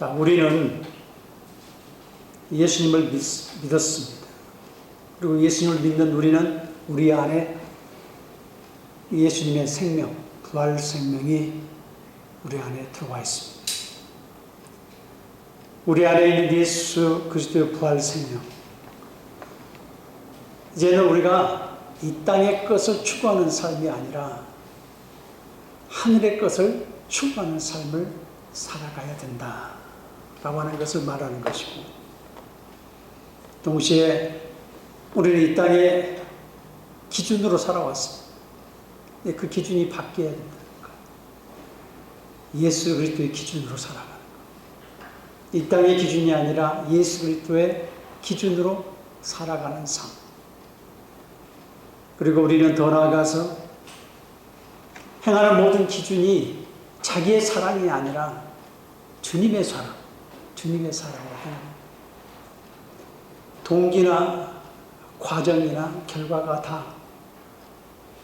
자, 우리는 예수님을 믿었습니다. 그리고 예수님을 믿는 우리는 우리 안에 예수님의 생명, 부활 생명이 우리 안에 들어와 있습니다. 우리 안에 있는 예수 그리스도의 부활 생명. 이제는 우리가 이 땅의 것을 추구하는 삶이 아니라 하늘의 것을 추구하는 삶을 살아가야 된다라고 하는 것을 말하는 것이고, 동시에 우리는 이 땅의 기준으로 살아왔습니다. 그 기준이 바뀌어야 된다는 것. 예수 그리스도의 기준으로 살아가는 것. 이 땅의 기준이 아니라 예수 그리스도의 기준으로 살아가는 삶. 그리고 우리는 더 나아가서 행하는 모든 기준이 자기의 사랑이 아니라 주님의 사랑, 주님의 사랑을 행하는 동기나 과정이나 결과가 다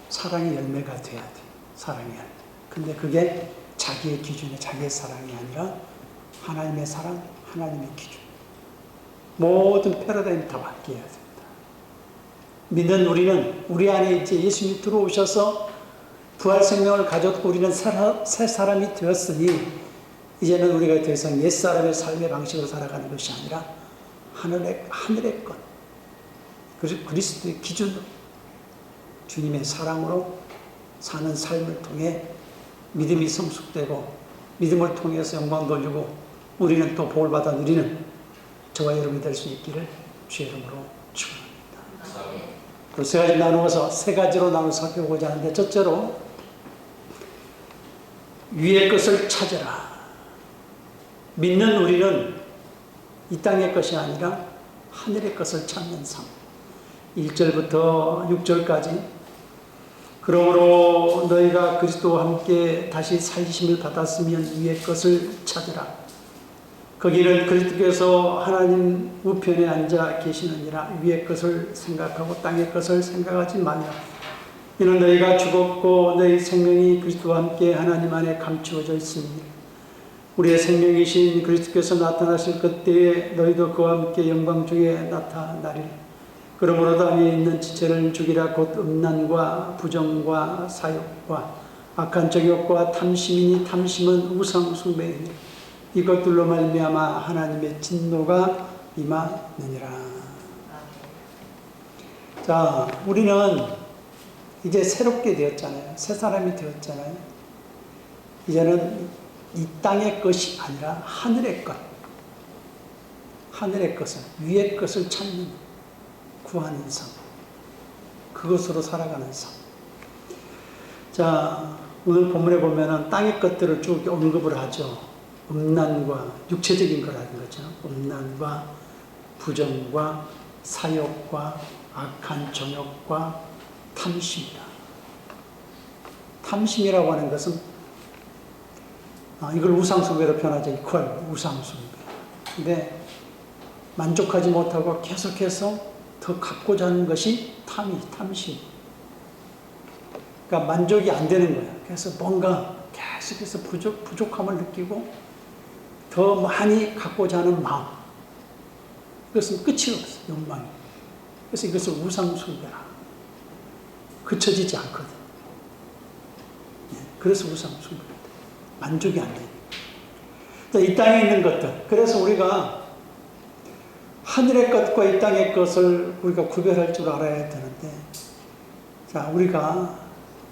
사랑의 열매가 돼야 돼. 사랑의 열매. 근데 그게 자기의 기준에 자기의 사랑이 아니라 하나님의 사랑, 하나님의 기준. 모든 패러다임이 다 바뀌어야 됩니다. 믿는 우리는 우리 안에 이제 예수님이 들어오셔서 부활 생명을 가졌고 우리는 새 사람이 되었으니 이제는 우리가 더 이상 옛사람의 삶의 방식으로 살아가는 것이 아니라 하늘의 것, 그리스도의 기준으로 주님의 사랑으로 사는 삶을 통해 믿음이 성숙되고 믿음을 통해서 영광 돌리고 우리는 또 복을 받아 누리는 저와 여러분이 될 수 있기를 주의 이름으로 축원합니다. 그 세 가지 나누어서 세 가지로 나눠 살펴보고자 하는데, 첫째로 위의 것을 찾아라. 믿는 우리는 이 땅의 것이 아니라 하늘의 것을 찾는 삶. 1절부터 6절까지 그러므로 너희가 그리스도와 함께 다시 살리심을 받았으면 위의 것을 찾으라. 거기는 그리스도께서 하나님 우편에 앉아 계시느니라. 위의 것을 생각하고 땅의 것을 생각하지 말라. 이는 너희가 죽었고 너희 생명이 그리스도와 함께 하나님 안에 감추어져 있습니다. 우리의 생명이신 그리스도께서 나타나실 그때에 너희도 그와 함께 영광 중에 나타나리라. 그러므로 땅에 있는 지체를 죽이라. 곧 음란과 부정과 사욕과 악한 정욕과 탐심이니 탐심은 우상 숭배이니 이것들로 말미암아 하나님의 진노가 임하느니라. 자, 우리는 이제 새롭게 되었잖아요. 새 사람이 되었잖아요. 이제는 이 땅의 것이 아니라 하늘의 것, 하늘의 것을, 위의 것을 찾는, 구하는 삶, 그것으로 살아가는 삶. 자, 오늘 본문에 보면은 땅의 것들을 쭉 언급을 하죠. 음란과 육체적인 거라는 거죠. 음란과 부정과 사욕과 악한 정욕과 탐심이다. 탐심이라고 하는 것은 이걸 우상숭배로 표현하죠. 이퀄 우상숭배. 근데 만족하지 못하고 계속해서 더 갖고자 하는 것이 탐심. 그러니까 만족이 안 되는 거야. 그래서 뭔가 계속해서 부족함을 느끼고 더 많이 갖고자 하는 마음. 그것은 끝이 없어, 욕망이. 그래서 이것을 우상숭배라. 그쳐지지 않거든. 그래서 우상숭배다. 만족이 안 돼. 이 땅에 있는 것들. 그래서 우리가 하늘의 것과 이 땅의 것을 우리가 구별할 줄 알아야 되는데, 자, 우리가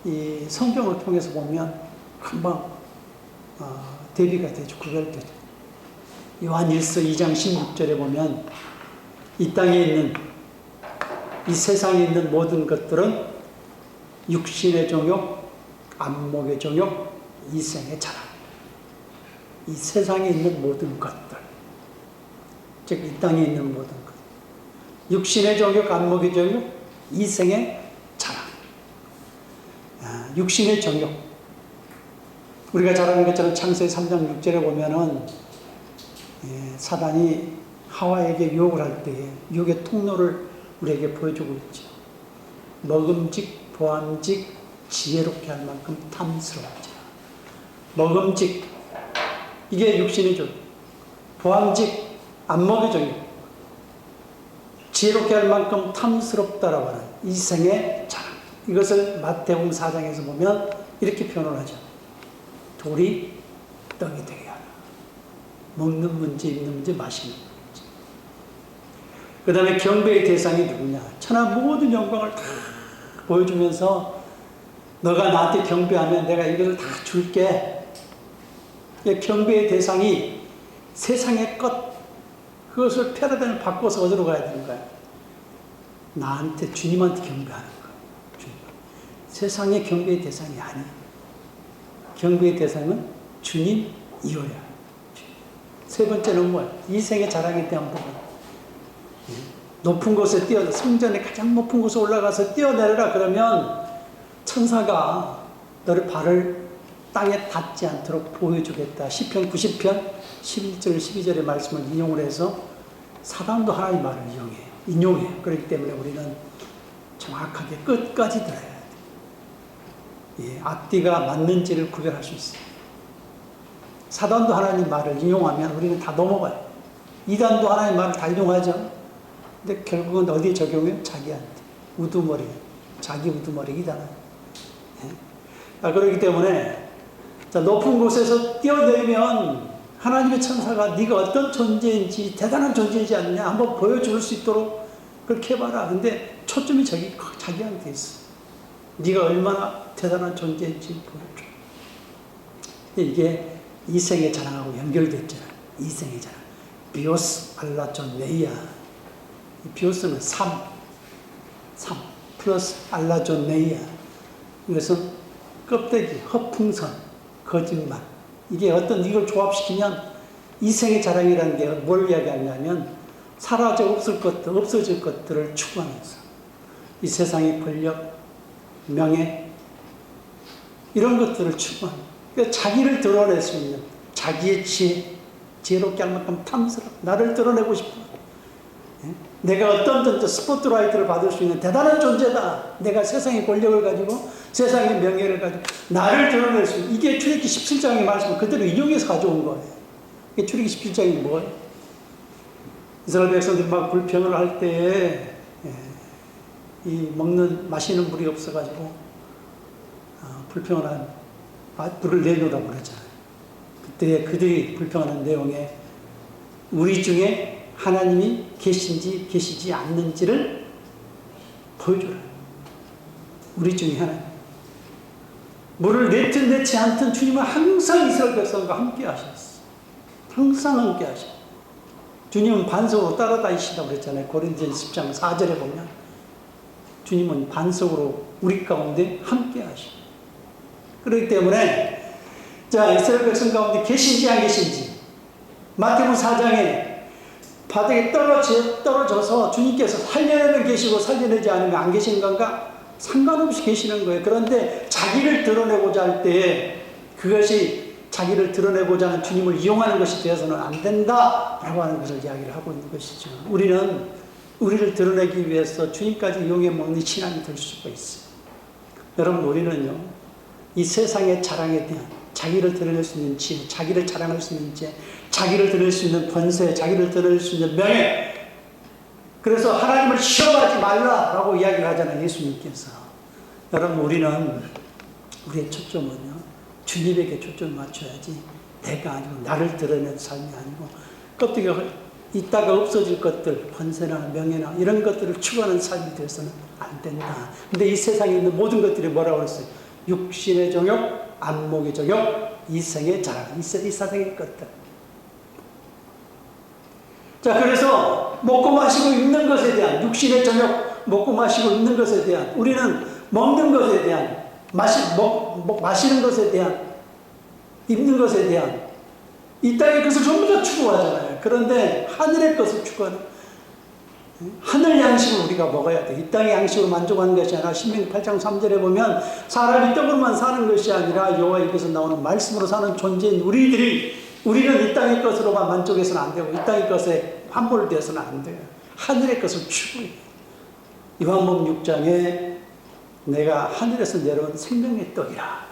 이 성경을 통해서 보면 금방 대비가 되죠. 구별되죠. 요한일서 2장 16절에 보면 이 땅에 있는, 이 세상에 있는 모든 것들은 육신의 정욕, 안목의 정욕, 이생의 자랑. 이 세상에 있는 모든 것들, 즉 이 땅에 있는 모든 것, 육신의 정욕, 안목의 정욕, 이생의 자랑. 육신의 정욕, 우리가 잘 아는 것처럼 창세기 3장 6절에 보면은 사단이 하와에게 유혹을 할 때에 유혹의 통로를 우리에게 보여주고 있죠. 먹음직, 보암직, 지혜롭게 할 만큼 탐스러운 자. 먹음직, 이게 육신의 정, 보암직, 안목의 지혜롭게 할 만큼 탐스럽다라고 하는 이생의 자랑. 이것을 마태복음 4장에서 보면 이렇게 표현을 하죠. 돌이 떡이 되게 하라. 먹는 문제, 입는 문제, 마시는 문제. 그 다음에 경배의 대상이 누구냐. 천하 모든 영광을 다 보여주면서 너가 나한테 경배하면 내가 이걸 다 줄게. 경배의 대상이 세상의 것, 그것을 패러다임을 바꿔서 어디로 가야 되는 거야? 나한테, 주님한테 경배하는 거야. 주님. 세상의 경배의 대상이 아니야. 경배의 대상은 주님 이어야. 세 번째는 뭐야? 이 생의 자랑에 대한 부분. 높은 곳에 성전의 가장 높은 곳에 올라가서 뛰어내려라 그러면 천사가 너의 발을 땅에 닿지 않도록 보여주겠다. 시편 90편 11절 12절의 말씀을 인용을 해서 사단도 하나님의 말을 인용해요. 그렇기 때문에 우리는 정확하게 끝까지 들어야 돼. 예, 앞뒤가 맞는지를 구별할 수 있어요. 사단도 하나님 말을 인용하면 우리는 다 넘어가요. 이단도 하나님 말을 다 인용하죠. 근데 결국은 어디에 적용해요? 자기한테. 우두머리. 자기 우두머리 이단은. 예? 그렇기 때문에 높은 곳에서 뛰어내리면 하나님의 천사가 네가 어떤 존재인지 대단한 존재이지 않느냐 한번 보여줄 수 있도록 그렇게 해봐라. 근데 초점이 자기한테 있어. 네가 얼마나 대단한 존재인지 보여줘. 이게 이생의 자랑하고 연결됐잖아. 이생의 자랑. 비오스 알라존 네이아. 비오스는 삶 플러스 알라존 네이아. 이것은 껍데기, 허풍선, 거짓말. 이게 이걸 조합시키면 이생의 자랑이라는 게 뭘 이야기하냐면 사라져 없어질 것들을 추구하면서 이 세상의 권력, 명예, 이런 것들을 추구하는. 그러니까 자기를 드러낼 수 있는 자기의 지혜롭게 할 만큼 탐스럽고 나를 드러내고 싶어. 내가 어떤 스포트라이트를 받을 수 있는 대단한 존재다. 내가 세상의 권력을 가지고 세상의 명예를 가지고 나를 드러낼 수 있는. 이게 출애굽기 17장의 말씀을 그대로 인용해서 가져온 거예요. 이게 출애굽기 17장이 뭐예요? 이스라엘 백성들이 막 불평을 할 때에 이 마시는 물이 없어가지고 불평을 불을 내놓으라고 그러잖아요. 그때 그들이 불평하는 내용에 우리 중에 하나님이 계신지 계시지 않는지를 보여줘라. 우리 중에 하나님. 물을 내든 내지 않든 주님은 항상 이스라엘 백성과 함께 하셨어. 항상 함께 하셔. 주님은 반석으로 따라다니시다고 그랬잖아요. 고린도전서 10장 4절에 보면 주님은 반석으로 우리 가운데 함께 하셔. 그렇기 때문에 이스라엘 백성 가운데 계신지 안 계신지 마태복음 4장에 바닥에 떨어져서 주님께서 살려내면 계시고 살려내지 않으면 안 계시는 건가? 상관없이 계시는 거예요. 그런데 자기를 드러내고자 할 때 그것이 자기를 드러내고자 하는 주님을 이용하는 것이 되어서는 안 된다라고 하는 것을 이야기를 하고 있는 것이죠. 우리는 우리를 드러내기 위해서 주님까지 이용해 먹는 신앙이 될 수가 있어요. 여러분, 우리는요, 이 세상의 자랑에 대한 자기를 드러낼 수 있는 지혜, 자기를 자랑할 수 있는 지혜, 자기를 드러낼 수 있는 권세, 자기를 드러낼 수 있는 명예. 그래서 하나님을 시험하지 말라라고 이야기를 하잖아요, 예수님께서. 여러분, 우리의 초점은요, 주님에게 초점을 맞춰야지 내가 아니고 나를 드러내는 삶이 아니고 껍데기가 있다가 없어질 것들, 권세나 명예나 이런 것들을 추구하는 삶이 되어서는 안 된다. 근데 이 세상에 있는 모든 것들이 뭐라고 했어요? 육신의 정욕, 안목의 정욕, 이생의 자랑, 이 세상의 것들. 자, 그래서 먹고 마시고 입는 것에 대한 육신의 정욕, 먹고 마시고 입는 것에 대한, 우리는 먹는 것에 대한, 마시는 것에 대한, 입는 것에 대한 이 땅의 것을 전부 다 추구하잖아요. 그런데 하늘의 것을 추구하는, 하늘 양식을 우리가 먹어야 돼. 이 땅의 양식으로 만족하는 것이 아니라 신명기 8장 3절에 보면 사람이 떡으로만 사는 것이 아니라 여호와 입에서 나오는 말씀으로 사는 존재인 우리는 이 땅의 것으로만 만족해서는 안 되고 이 땅의 것에 함몰되어서는 안 돼요. 하늘의 것을 추구해. 요한복음 6장에 내가 하늘에서 내려온 생명의 떡이라.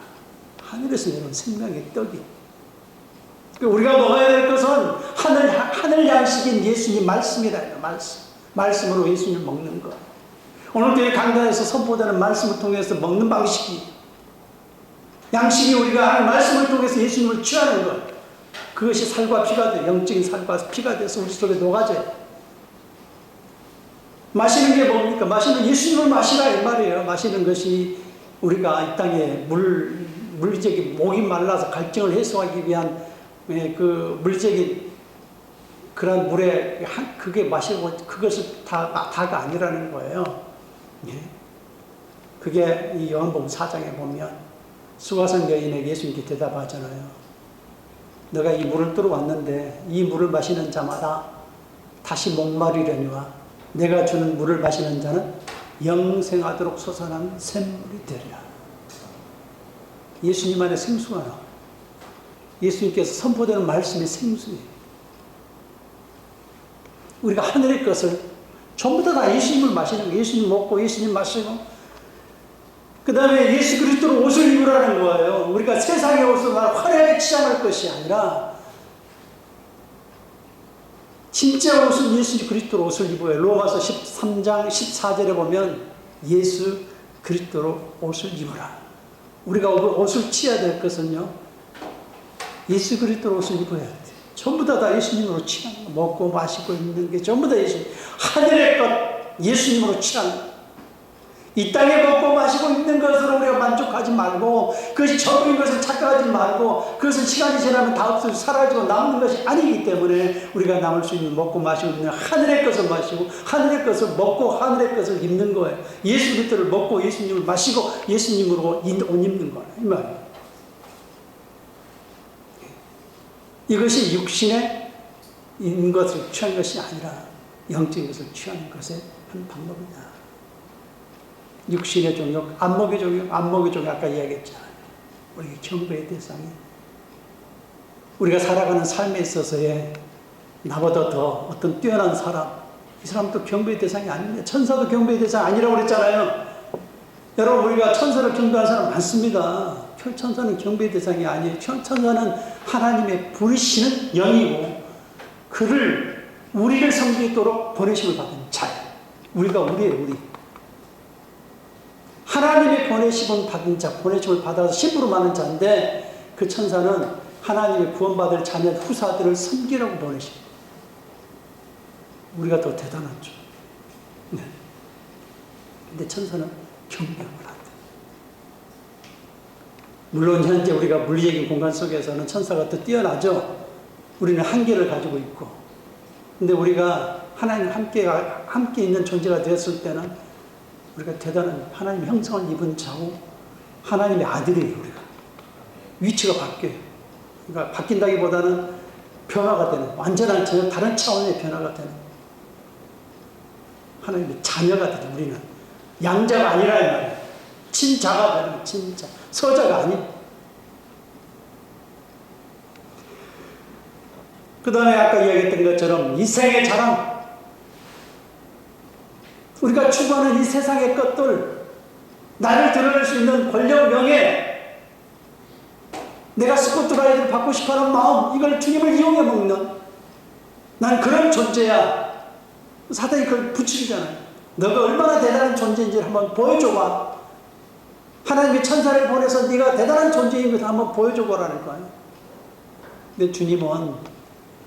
하늘에서 내려온 생명의 떡이. 우리가 먹어야 될 것은 하늘 양식인 예수님 말씀이다. 말씀으로 예수님을 먹는 것. 오늘 교회 강단에서 선포되는 말씀을 통해서 먹는 방식이, 양식이 우리가 하는 말씀을 통해서 예수님을 취하는 것. 그것이 살과 피가 돼. 영적인 살과 피가 돼서 우리 속에 녹아져요. 마시는 게 뭡니까? 마시는 예수님을 마시라 이 말이에요. 마시는 것이 우리가 이 땅에 물리적인 목이 말라서 갈증을 해소하기 위한 그 물리적인 그런 물에 그게 마시고 그것이 다가 아니라는 거예요. 예. 그게 이 요한복음 4장에 보면 수가성 여인에게 예수님께 대답하잖아요. 너가 이 물을 들어왔는데 이 물을 마시는 자마다 다시 목마르려니와 내가 주는 물을 마시는 자는 영생하도록 솟아난 샘물이 되리라. 예수님 안에 생수가 나와. 예수님께서 선포되는 말씀이 생수예요. 우리가 하늘의 것을 전부 다 예수님을 마시는 거예요. 예수님 먹고 예수님 마시고 그 다음에 예수 그리스도로 옷을 입으라는 거예요. 우리가 세상의 옷을 화려하게 치장할 것이 아니라 진짜 옷은 예수 그리스도로 옷을 입어요. 로마서 13장 14절에 보면 예수 그리스도로 옷을 입으라. 우리가 옷을 취해야 될 것은요, 예수 그리스도로 옷을 입어야 돼. 전부 다 예수님으로 취하는 거. 먹고 마시고 있는 게 전부 다 예수님. 하늘의 것 예수님으로 취하는 거. 이 땅에 먹고 마시고 있는 것으로 우리가 만족하지 말고, 그것이 전부인 것을 착각하지 말고, 그것은 시간이 지나면 다 없어지고 사라지고 남는 것이 아니기 때문에 우리가 남을 수 있는 먹고 마시고 있는 하늘의 것을 마시고 하늘의 것을 먹고 하늘의 것을 입는 거예요. 예수 그리스도를 먹고 예수님을 마시고 예수님으로 옷 입는 거예요. 이 말이에요. 이것이 육신의 인 것을 취한 것이 아니라 영적인 것을 취하는 것의 한 방법이다. 육신의 종욕, 안목의 종욕, 안목의 종욕 아까 이야기했잖아요. 우리 경배의 대상이 우리가 살아가는 삶에 있어서의 나보다 더 어떤 뛰어난 사람, 이 사람도 경배의 대상이 아닙니다. 천사도 경배의 대상 아니라고 그랬잖아요. 여러분, 우리가 천사를 경배하는 사람 많습니다. 천사는 경배의 대상이 아니에요. 천사는 하나님의 부르시는 영이고 우리를 섬기도록 보내심을 받은 자예요. 우리가 우리예요, 우리. 하나님의 보내심을 받은 자, 보내심을 받아서 심부름 하는 자인데, 그 천사는 하나님의 구원받을 자녀 후사들을 섬기라고 보내십니다. 우리가 더 대단하죠. 네. 근데 천사는 경배를 한다. 물론 현재 우리가 물리적인 공간 속에서는 천사가 더 뛰어나죠. 우리는 한계를 가지고 있고, 근데 우리가 하나님 함께 있는 존재가 되었을 때는 우리가 대단한 하나님의 형상을 입은 자고 하나님의 아들이에요. 우리가 위치가 바뀌어요. 그러니까 바뀐다기보다는 변화가 되는, 완전한 전혀 다른 차원의 변화가 되는 하나님의 자녀가 되죠. 우리는 양자가 아니라 이 말이에요. 친자가 되는, 친자, 서자가 아닌. 그 다음에 아까 이야기했던 것처럼 이생의 자랑, 우리가 추구하는 이 세상의 것들, 나를 드러낼 수 있는 권력, 명예, 내가 스포트라이트를 받고 싶어하는 마음, 이걸 주님을 이용해 먹는, 난 그런 존재야. 사단이 그걸 부추기잖아요. 너가 얼마나 대단한 존재인지를 한번 보여줘봐. 하나님의 천사를 보내서 네가 대단한 존재인 것을 한번 보여줘보라는 거예요. 근데 주님은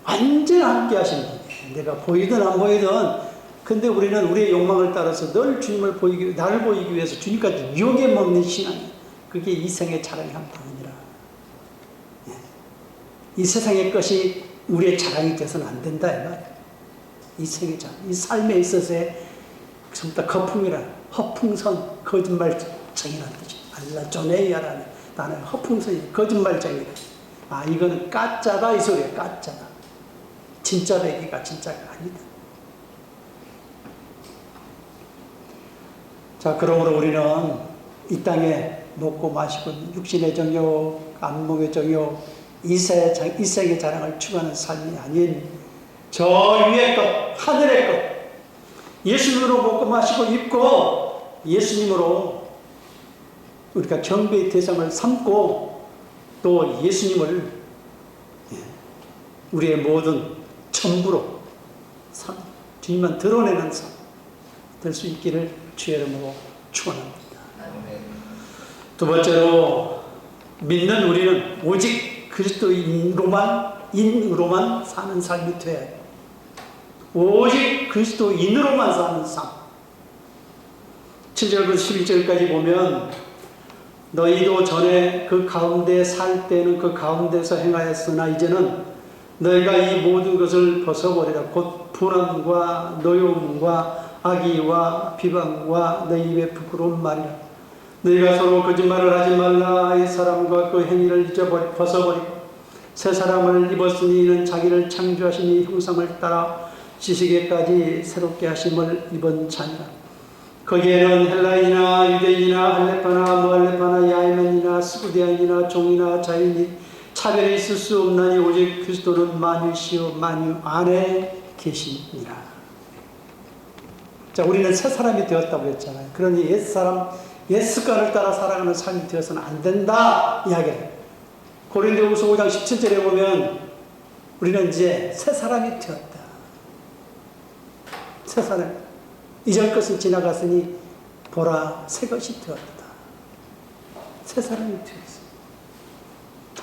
언제나 함께 하시는 분이에요. 내가 보이든 안 보이든. 근데 우리는 우리의 욕망을 따라서 늘 주님을 나를 보이기 위해서 주님까지 이용해 먹는 신앙이에요. 그게 이 생의 자랑의 한 부분이라. 이 세상의 것이 우리의 자랑이 돼서는 안 된다. 이 생의 자랑, 이 삶에 있어서의 전부 다 거품이라, 허풍선, 거짓말쟁이라는 뜻이죠. 알라조네이아라는 나는 허풍선이 거짓말쟁이다. 아, 이거는 가짜다 이 소리야. 가짜다. 진짜 배기가 진짜가 아니다. 자, 그러므로 우리는 이 땅에 먹고 마시고 육신의 정욕, 안목의 정욕, 이생의 자랑을 추구하는 삶이 아닌 저 위의 것, 하늘의 것, 예수님으로 먹고 마시고 입고 예수님으로 우리가 경배의 대상을 삼고 또 예수님을 우리의 모든 전부로 주님만 드러내는 삶 될 수 있기를 주의 이름으로 축원합니다. 두 번째로 믿는 우리는 오직 그리스도인으로만 사는 삶이 돼야 해요. 오직 그리스도인으로만 사는 삶. 7절부터 11절까지 보면 너희도 전에 그 가운데 살 때는 그 가운데서 행하였으나 이제는 너희가 이 모든 것을 벗어버리라. 곧 분함과 노여움과 악의와 비방과 너희 입의 부끄러운 말이라. 너희가 서로 거짓말을 하지 말라. 이 사람과 그 행위를 벗어버리고 새 사람을 입었으니 이는 자기를 창조하신 이 형상을 따라 지식에까지 새롭게 하심을 입은 자니라. 거기에는 헬라인이나 유대인이나 할레파나 무할레파나 야이맨이나 스구디안이나 종이나 자인이 차별이 있을 수 없나니 오직 그리스도는 만유시요 만유 안에 계시니라. 자, 우리는 새 사람이 되었다고 했잖아요. 그러니 옛 습관을 따라 살아가는 삶이 되어서는 안 된다 이야기를. 고린도후서 5장 17절에 보면 우리는 이제 새 사람이 되었다. 새 사람. 이전 것은 지나갔으니 보라 새 것이 되었다. 새 사람이 되었어.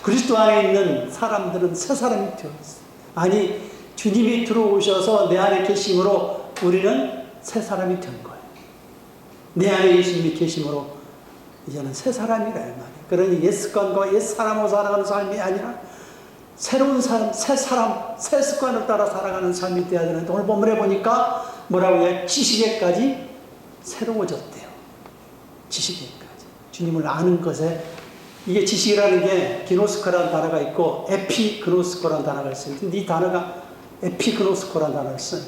그리스도 안에 있는 사람들은 새 사람이 되었어. 아니 주님이 들어오셔서 내 안에 계심으로 우리는 새 사람이 된 거예요. 내 안에 예수님이 계심으로 이제는 새 사람이라 말이에요. 그러니 옛 습관과 옛 사람으로 살아가는 삶이 아니라 새로운 삶, 새 습관을 따라 살아가는 삶이 되어야 되는데 오늘 본문에 보니까 뭐라고 해요? 지식에까지 새로워졌대요. 지식에까지. 주님을 아는 것에 이게 지식이라는 게 기노스코라는 단어가 있고 에피그노스코라는 단어가 있어요. 근데 이 단어가 에피그노스코라는 단어를 써요.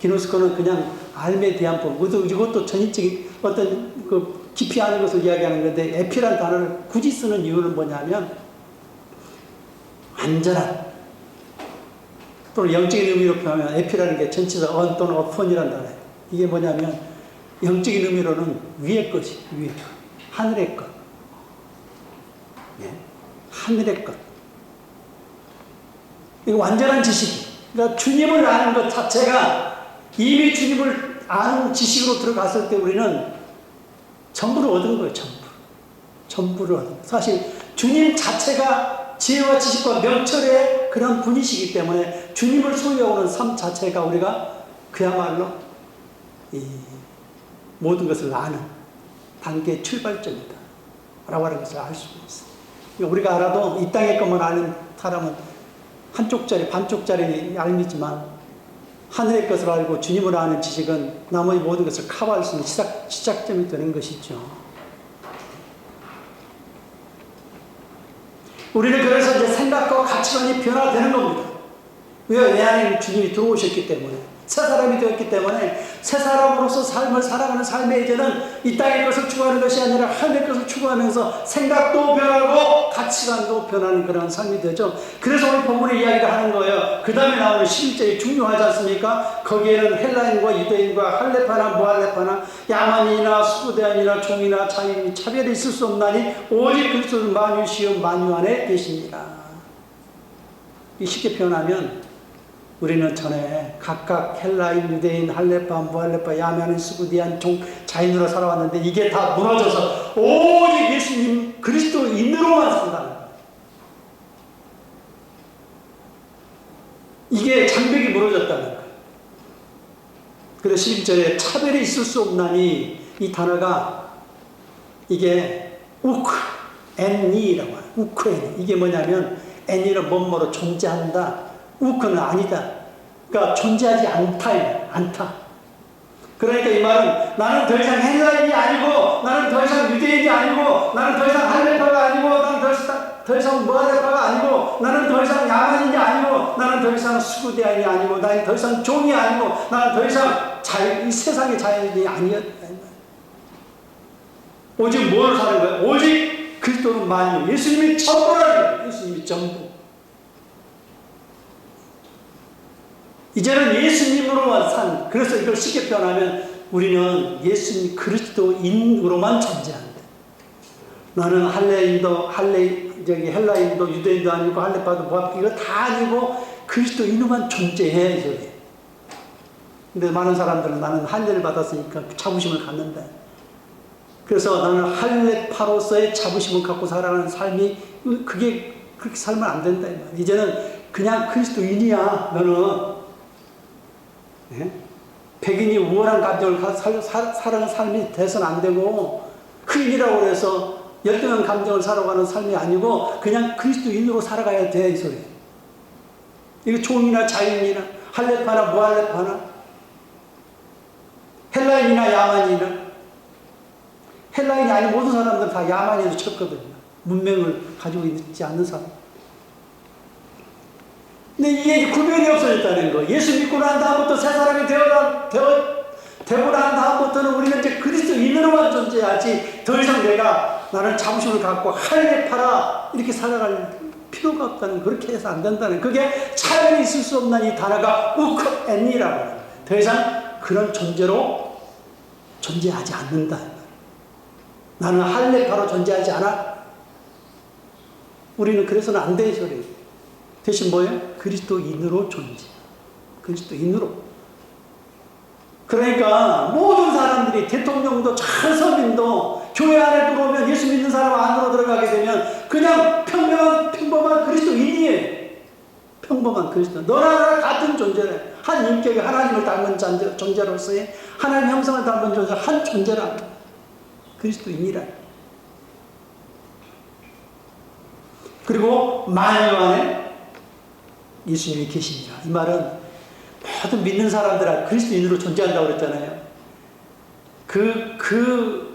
기노스코는 그냥 알에 대한 법. 이것도 전인적인 어떤 그 깊이 아는 것을 이야기하는 건데 에피라는 단어를 굳이 쓰는 이유는 뭐냐면 완전한 또는 영적인 의미로 표현하면 에피라는 게 전치사 언 또는 어펀이라는 단어예요. 이게 뭐냐면 영적인 의미로는 위의 것이 위의 것, 하늘의 것, 하늘의 것. 이거 완전한 지식이. 그러니까 주님을 아는 것 자체가 이미 주님을 아는 지식으로 들어갔을 때 우리는 전부를 얻은 거예요. 전부를 얻은 거예요. 사실 주님 자체가 지혜와 지식과 명철의 그런 분이시기 때문에 주님을 소유하는 삶 자체가 우리가 그야말로 이 모든 것을 아는 단계의 출발점이다 라고 하는 것을 알 수가 있어요. 그러니까 우리가 알아도 이 땅의 것만 아는 사람은 한쪽짜리 반쪽짜리 알미지만 하늘의 것을 알고 주님을 아는 지식은 나머지 모든 것을 커버할 수 있는 시작점이 되는 것이죠. 우리는 그래서 이제 생각과 가치관이 변화되는 겁니다. 왜? 내 안에 주님이 들어오셨기 때문에. 새 사람이 되었기 때문에 새 사람으로서 삶을 살아가는 삶의 이제는 이 땅의 것을 추구하는 것이 아니라 하늘의 것을 추구하면서 생각도 변하고 가치관도 변하는 그런 삶이 되죠. 그래서 오늘 본문의 이야기를 하는 거예요. 그 다음에 나오는 11절이 중요하지 않습니까? 거기에는 헬라인과 유대인과 할레파나 무할레파나 야만인이나 수구대안이나 종이나 자인이 차별이 있을 수 없나니 오직 그리스도는 만유시요 만유 안에 계십니다. 쉽게 표현하면 우리는 전에 각각 헬라인, 유대인, 할레파, 무할레파, 야만인, 스구디안, 자인으로 살아왔는데 이게 다 무너져서 오직 예수님 그리스도인으로만 산다는 거예요. 이게 장벽이 무너졌다는 거예요. 그래서 11절에 차별이 있을 수 없나니 이 단어가 이게 우크, 엔니라고 해요. 우크엔. 이게 뭐냐면 엔니는 뭐뭐로 존재한다. 우크는 아니다. 그러니까 존재하지 않다. 그러니까 이 말은 나는 더 이상 헬라인이 아니고 나는 더 이상 유대인이 아니고 나는 더 이상 할레파가 아니고 나는 더 이상 무할레파가 아니고 나는 더 이상 야만인이 아니고 나는 더 이상 수구대안이 아니고 나는 더 이상 종이 아니고 나는 더 이상 이 세상의 자연인이 아니었다. 오직 뭘 사는 거야? 오직 그리스도는 만유. 예수님이 전부라는 거예요. 예수님이 전부. 이제는 예수님으로만 산. 그래서 이걸 쉽게 표현하면 우리는 예수님 그리스도인으로만 존재한다. 나는 저기 헬라인도 유대인도 아니고 할례파도 모압 이거 다 아니고 그리스도인으로만 존재해 이 소리. 근데 많은 사람들은 나는 할례를 받았으니까 자부심을 갖는다. 그래서 나는 할례파로서의 자부심을 갖고 살아가는 삶이 그게 그렇게 살면 안 된다. 이제는 그냥 그리스도인이야. 너는 백인이 우월한 감정을 살아가는 삶이 돼서는 안 되고 흑인이라고 해서 열등한 감정을 살아가는 삶이 아니고 그냥 그리스도인으로 살아가야 돼. 이 소리. 이거 종이나 자유인이나 할례파나 무할례파나 헬라인이나 야만이나 헬라인이 아닌 모든 사람들 다 야만인으로 쳤거든요. 문명을 가지고 있지 않는 사람. 근데 이게 구별이 없어졌다는 거. 예수 믿고 난 다음부터 새 사람이 되고 난 다음부터는 우리는 이제 그리스도인으로만 존재하지 더 이상 나는 자부심을 갖고 할례파라 이렇게 살아갈 필요가 없다는, 그렇게 해서 안 된다는, 그게 차별이 있을 수 없는 이 단어가 우크엔니라고 합니다. 더 이상 그런 존재로 존재하지 않는다. 나는 할례파로 존재하지 않아. 우리는 그래서는 안 돼, 소리. 대신 뭐예요? 그리스도인으로 존재. 그리스도인으로. 그러니까 모든 사람들이 대통령도 서민도 교회 안에 들어오면 예수 믿는 사람 안으로 들어가게 되면 그냥 평범한 그리스도인이에요. 평범한 그리스도. 너나 나나 같은 존재래. 한 인격이 하나님을 닮은 존재로서의 하나님 형상을 닮은 존재, 한 존재라. 그리스도인이라. 그리고 만유 안에 예수님이 계십니다. 이 말은 모든 믿는 사람들은 그리스도인으로 존재한다고 그랬잖아요. 그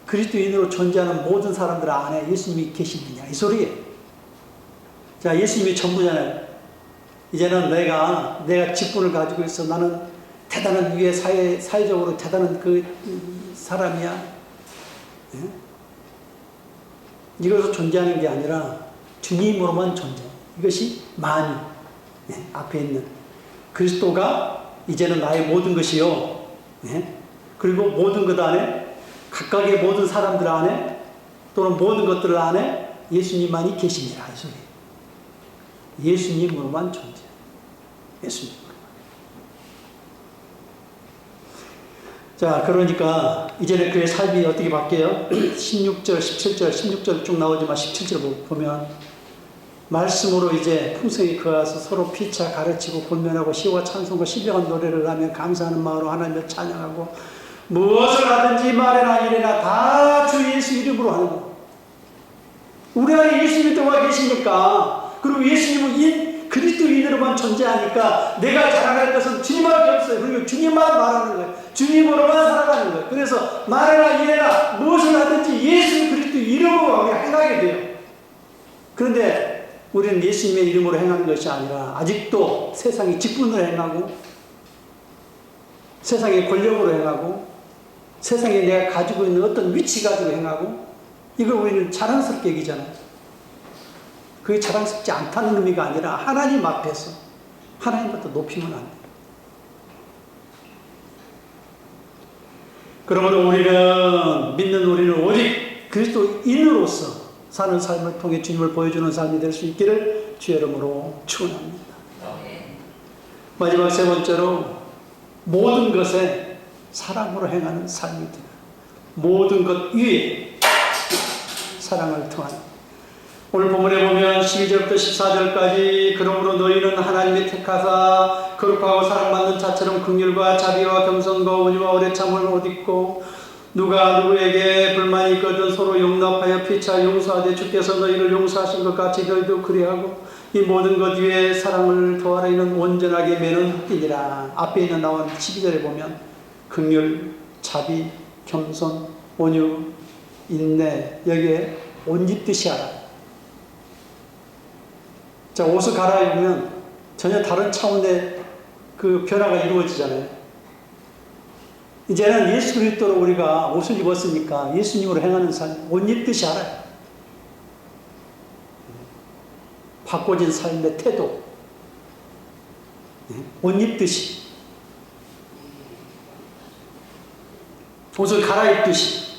그리스도인으로 존재하는 모든 사람들 안에 예수님이 계시느냐 이 소리예요. 자, 예수님이 전부잖아요. 이제는 내가 직분을 가지고 있어. 나는 대단한 위에 사회적으로 대단한 그 사람이야. 예? 이것으로 존재하는 게 아니라 주님으로만 존재. 이것이 만유. 예? 앞에 있는 그리스도가 이제는 나의 모든 것이요. 예? 그리고 모든 것 안에, 각각의 모든 사람들 안에, 또는 모든 것들 안에 예수님만이 계십니다. 이 소리. 예수님으로만 존재. 예수님. 자, 그러니까 이제는 그의 삶이 어떻게 바뀌어요? 16절, 17절, 16절 쭉 나오지만 17절 보면 말씀으로 이제 풍성히 거하서 서로 피차 가르치고 권면하고 시와 찬송과 신령한 노래를 하며 감사하는 마음으로 하나님을 찬양하고 무엇을 하든지 말이나 이래나 다 주 예수 이름으로 하는 거. 우리 안에 예수님이 들어와 계시니까, 그리고 예수님은 그리스도인으로만 존재하니까 내가 자랑할 것은 주님밖에 없어요. 그리고 주님만 말하는 거예요. 주님으로만 살아가는 거예요. 그래서 말이나 이래나 무엇을 하든지 예수 그리스도 이름으로 우리가 행하게 돼요. 그런데 우리는 예수님의 이름으로 행하는 것이 아니라 아직도 세상의 직분으로 행하고 세상의 권력으로 행하고 세상에 내가 가지고 있는 어떤 위치 가지고 행하고, 이걸 우리는 자랑스럽게 여기잖아요. 그게 자랑스럽지 않다는 의미가 아니라 하나님 앞에서 하나님부터 높이면 안 돼요. 그러므로 믿는 우리는 오직 그리스도인으로서 사는 삶을 통해 주님을 보여주는 삶이 될 수 있기를 주의 이름으로 축원합니다. 마지막 세 번째로 모든 것에 사랑으로 행하는 삶이 되는, 모든 것 위에 사랑을 통한. 오늘 본문에 보면 12절부터 14절까지 그러므로 너희는 하나님의 택하사 거룩하고 사랑받는 자처럼 긍휼과 자비와 겸손과 온유와 오래 참을 못 잊고 누가 누구에게 불만이 있거든 서로 용납하여 피차 용서하되 주께서 너희를 용서하신 것 같이 너희도 그리하고 이 모든 것 위에 사랑을 더하라. 이는 온전하게 매는 띠니라. 앞에 있는 나온 12절에 보면 긍휼, 자비, 겸손, 온유, 인내, 여기에 옷 입듯이 하라. 자, 옷을 갈아입으면 전혀 다른 차원의 그 변화가 이루어지잖아요. 이제는 예수 그리스도로 우리가 옷을 입었으니까 예수님으로 행하는 삶, 옷 입듯이 하라. 바꿔진 삶의 태도, 옷 입듯이, 옷을 갈아입듯이.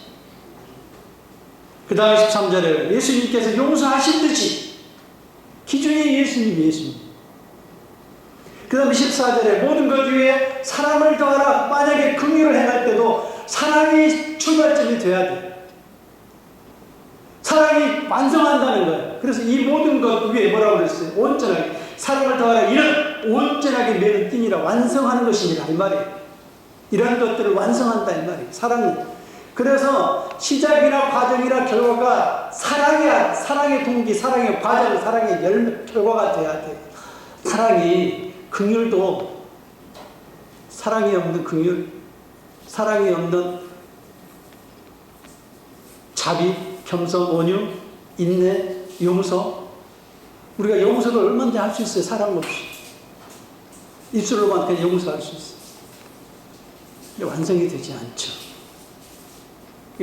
그 다음에 13절에 예수님께서 용서하신 듯이 기준이 예수님. 그 다음에 14절에 모든 것 중에 사랑을 더하라. 만약에 긍휼을 행할 때도 사랑이 출발점이 돼야 돼. 사랑이 완성한다는 거예요. 그래서 이 모든 것 위에 뭐라고 그랬어요? 온전하게 사랑을 더하라. 이런 온전하게 매는 띠니라 완성하는 것이니라 이 말이에요. 이런 것들을 완성한다 이 말이에요. 사랑이. 그래서 시작이나 과정이나 결과가 사랑이야. 사랑의 동기, 사랑의 과정, 사랑의 열매, 결과가 돼야 돼. 사랑이 긍휼도 사랑이 없는 긍휼, 사랑이 없는 자비, 겸손, 온유, 인내, 용서. 우리가 용서를 얼마든지 할 수 있어요. 사랑 없이. 입술로만 그냥 용서할 수 있어요. 근데 완성이 되지 않죠.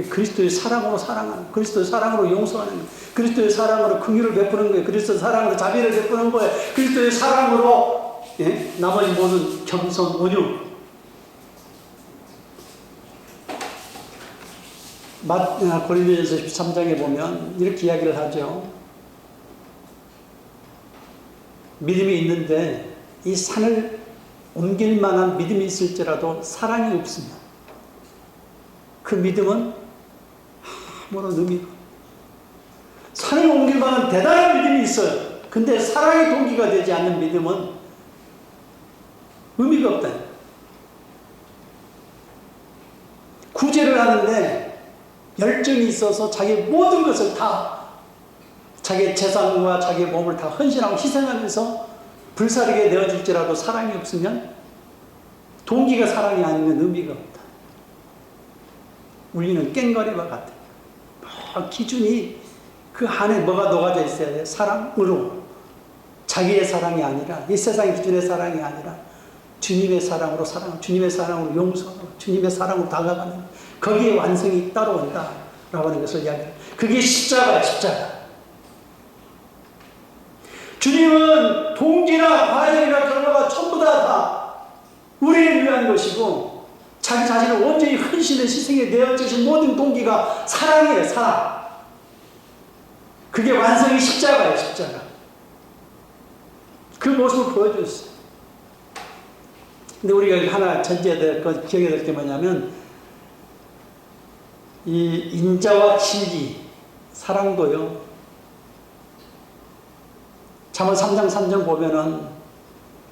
그리스도의 사랑으로 사랑하는, 그리스도의 사랑으로 용서하는, 그리스도의 사랑으로 긍휼을 베푸는 거예요. 그리스도의 사랑으로 자비를 베푸는 거예요. 그리스도의 사랑으로 나머지 모든 겸손, 온유. 고린도전서 13장에 보면 이렇게 이야기를 하죠. 믿음이 있는데 이 산을 옮길 만한 믿음이 있을지라도 사랑이 없으면 그 믿음은 아무런 의미가 없어요. 산을 옮길 만한 대단한 믿음이 있어요. 근데 사랑의 동기가 되지 않는 믿음은 의미가 없다. 구제를 하는데 열정이 있어서 자기 모든 것을 다 자기 재산과 자기 몸을 다 헌신하고 희생하면서 불사르게 내어질지라도 사랑이 없으면 동기가 사랑이 아니면 의미가 없다. 우리는 깽가리와 같아요. 기준이 그 안에 뭐가 녹아져 있어야 돼요. 사랑으로. 자기의 사랑이 아니라 이 세상 기준의 사랑이 아니라 주님의 사랑으로 주님의 사랑으로 용서하고 주님의 사랑으로 다가가는 거기에 완성이 따라온다 라고 하는 것을 이야기해요. 그게 십자가야. 십자가. 주님은 동기나 과정이나 결과가 전부 다 우리를 위한 것이고 자기 자신을 온전히 헌신의 희생에 내어주신 모든 동기가 사랑이에요. 사랑. 그게 완성이 십자가예요. 십자가. 그 모습을 보여줬어요. 근데 우리가 하나 전제해야 될 것, 기억해야 될 게 뭐냐면 이 인자와 진리, 사랑도요. 잠언 3장 3절 보면은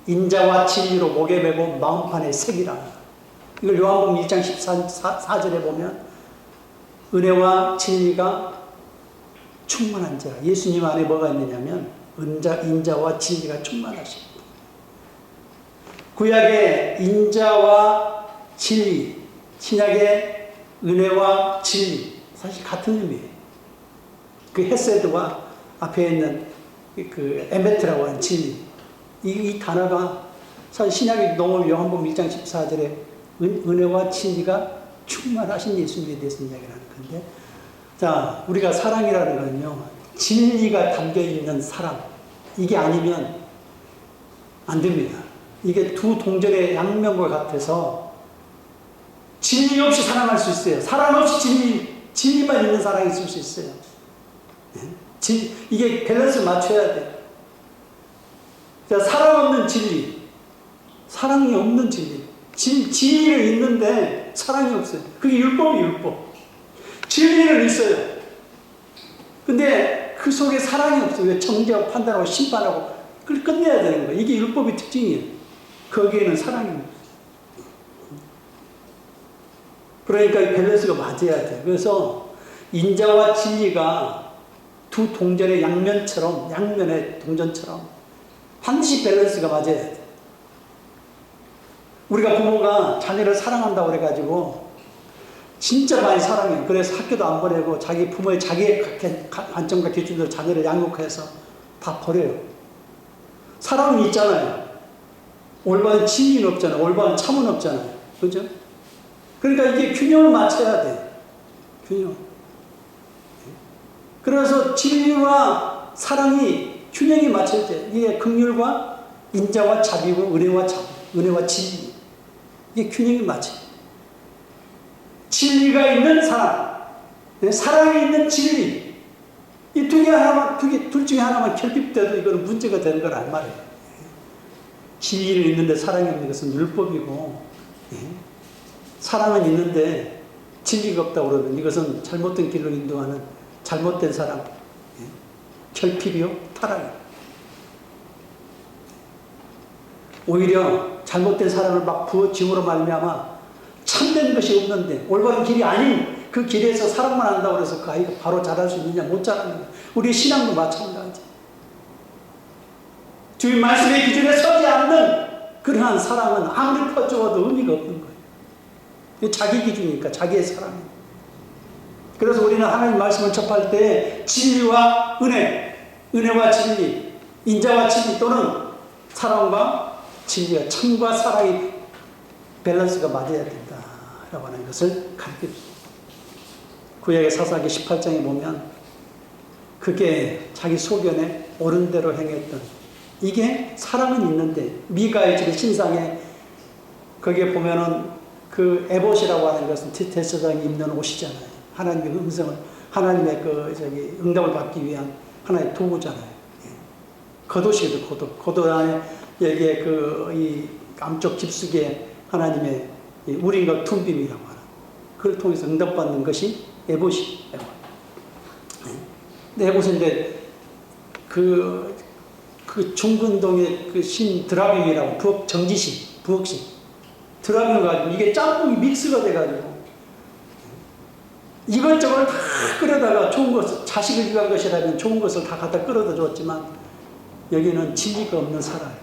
인자와 진리로 목에 매고 마음판에 새기라. 이걸 요한복음 1장 14절에 보면 은혜와 진리가 충만한 자. 예수님 안에 뭐가 있느냐면 인자와 진리가 충만하십니다. 구약의 인자와 진리, 신약의 은혜와 진리, 사실 같은 의미예요. 그 헤세드와 앞에 있는 그 에메트라고 하는 진리, 이 단어가 사실 신약의 농업 요한복음 1장 14절에 은혜와 진리가 충만하신 예수님에 대해서 이야기를 하는 건데, 자, 우리가 사랑이라는 건요, 진리가 담겨있는 사랑, 이게 아니면 안 됩니다. 이게 두 동전의 양면과 같아서 진리 없이 사랑할 수 있어요. 사랑 없이 진리만 있는 사랑이 있을 수 있어요. 이게 밸런스를 맞춰야 돼. 자, 사랑 없는 진리, 사랑이 없는 진리. 진리를 있는데 사랑이 없어요. 그게 율법이 율법. 진리는 있어요. 근데 그 속에 사랑이 없어요. 왜 정죄하고 판단하고 심판하고 그걸 끝내야 되는 거예요. 이게 율법의 특징이에요. 거기에는 사랑이 없어요. 그러니까 이 밸런스가 맞아야 돼요. 그래서 인자와 진리가 두 동전의 양면의 동전처럼 반드시 밸런스가 맞아야 돼. 우리가 부모가 자녀를 사랑한다고 그래가지고 진짜 많이 사랑해요. 그래서 학교도 안 보내고 자기 부모의 자기의 관점과 기준으로 자녀를 양육해서 다 버려요. 사랑은 있잖아요. 올바른 진리는 없잖아요. 올바른 참은 없잖아요. 그죠? 그러니까 이게 균형을 맞춰야 돼. 균형. 그래서 진리와 사랑이 균형이 맞춰야 돼. 이게 긍휼과 인자와 자비고 은혜와 진리. 이게 균형이 맞춰요. 진리가 있는 사랑. 사랑에 있는 진리. 이 둘 중에 하나만 결핍돼도 이거는 문제가 되는 거란 말이에요. 진리를 있는데 사랑이 없는 것은 율법이고, 사랑은 있는데 진리가 없다고 그러면 이것은 잘못된 길로 인도하는 잘못된 사랑, 결핍이요, 타락이요. 오히려 잘못된 사랑을 막 부어지음으로 말미암아 참된 것이 없는데 올바른 길이 아닌 그 길에서 사랑만 한다고 해서 그 아이가 바로 자랄 수 있느냐? 못 자라는 거예요. 우리의 신앙도 마찬가지. 주의 말씀의 기준에 서지 않는 그러한 사랑은 아무리 퍼져도 의미가 없는 거예요. 자기 기준이니까 자기의 사랑이에요. 그래서 우리는 하나님 말씀을 접할 때 진리와 은혜와 진리, 인자와 진리 또는 사랑과 진리와 참과 사랑이 밸런스가 맞아야 된다라고 하는 것을 가르쳐줍니다. 구약의 사사기 18장에 보면 그게 자기 소견에 옳은 대로 행했던 이게 사랑은 있는데 미가의 집의 신상에 거기에 보면은 그 에봇이라고 하는 것은 대제사장이 입는 옷이잖아요. 하나님의 음성을 하나님의 응답을 받기 위한 하나의 도구잖아요. 겉옷이거든, 겉옷. 겉옷 안에 여기에 이 암쪽 깊숙이에 하나님의 우림과 툼빔이라고 하는 그걸 통해서 응답받는 것이 에봇이 에봇. 근데 에봇인데 그 중근동의 그 신 드라빔이라고 정지신, 부엌신 드라빔을 가지고 이게 짬뽕이 믹스가 돼가지고 이것저것 다 끓여다가 좋은 것을 자식을 위한 것이라면 좋은 것을 다 갖다 끓여다 줬지만 여기는 진리가 없는 사람,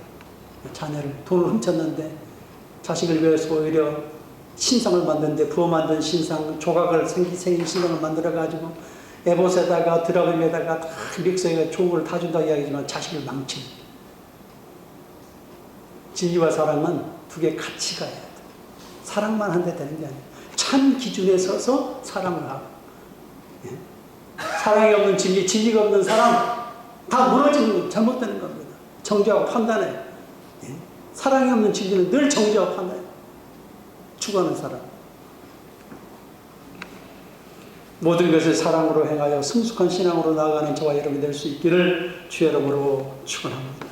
자녀를 돈을 훔쳤는데 자식을 위해서 오히려 신상을 만드는데 부어 만든 신상 조각을 생긴 신상을 만들어 가지고 에봇에다가 드라빔에다가 다 믹서해서 좋은 걸 다 준다고 이야기하지만 자식을 망치는. 진리와 사랑은 두 개 같이 가야 돼. 사랑만 한데 되는 게 아니야. 참 기준에 서서 사랑을 하고, 사랑이 없는 진리, 진리가 없는 사랑 다 무너지는, 잘못되는 겁니다. 정죄하고 판단해. 사랑이 없는 진리는 늘 정죄하고 판단해. 추구하는 사람. 모든 것을 사랑으로 행하여 성숙한 신앙으로 나아가는 저와 여러분이 될 수 있기를 주의 이름으로 축원합니다.